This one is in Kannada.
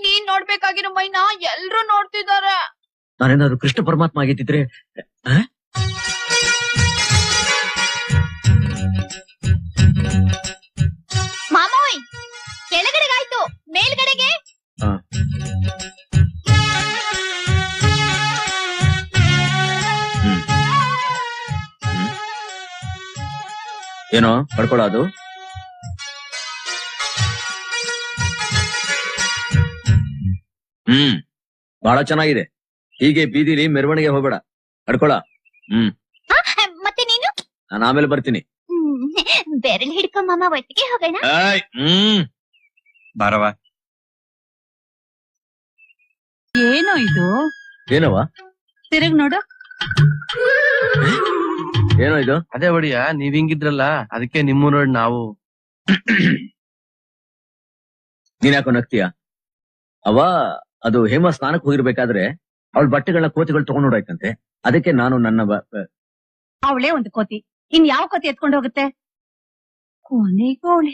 ನೀನ್ ನೋಡ್ಬೇಕಾಗಿರೋ ಮೈನ ಎಲ್ರು ನೋಡ್ತಿದ್ದಾರೆ. ನಾನೇನಾದ್ರು ಕೃಷ್ಣ ಪರಮಾತ್ಮ ಆಗಿದ್ದಿದ್ರೆ ಮಾಮೋಯ್ ಕೆಳಗಡೆಗಾಯ್ತು, ಮೇಲ್ಗಡೆಗೆ. ಏನೋ ಪಡ್ಕೊಳ್ಳೋದು? ಬಹಳ ಚೆನ್ನಾಗಿದೆ. ಹೀಗೆ ಬೀದಿಲಿ ಮೆರವಣಿಗೆ ಹೋಗ್ಬೇಡ, ಪಡ್ಕೊಳ. ಮತ್ತೆ ನೀನು? ನಾನು ಆಮೇಲೆ ಬರ್ತೀನಿ. ಬೆರಳು ಹಿಡ್ಕೊ ಮಾಮ, ಒಟ್ಟಿಗೆ ಹೋಗೋಣ. ಬಾರವ. ಏನೋ ಇದು? ಏನವ? ತಿರುಗ್ ನೋಡು. ಏನೋ ಇದು? ಅದೇ ಒಡಿಯ, ನೀವ್ ಹಿಂಗಿದ್ರಲ್ಲ ಅದಕ್ಕೆ ನಿಮ್ಮ ನೋಡಿ ನಾವು. ನೀನ್ ಯಾಕೋ ನಗ್ತೀಯ? ಅವ ಅದು ಹೇಮ ಸ್ನಾನಕ್ಕೆ ಹೋಗಿರ್ಬೇಕಾದ್ರೆ ಅವಳ ಬಟ್ಟೆಗಳನ್ನ ಕೋತಿಗಳು ತಗೊಂಡ್ ನೋಡಾಯ್ತಂತೆ. ಅದಕ್ಕೆ ನಾನು ನನ್ನ ಅವಳೇ ಒಂದು ಕೋತಿ, ಇನ್ ಯಾವ ಕೋತಿ ಎತ್ಕೊಂಡು ಹೋಗುತ್ತೆ? ಕೊನೆಗೂ ಅವಳು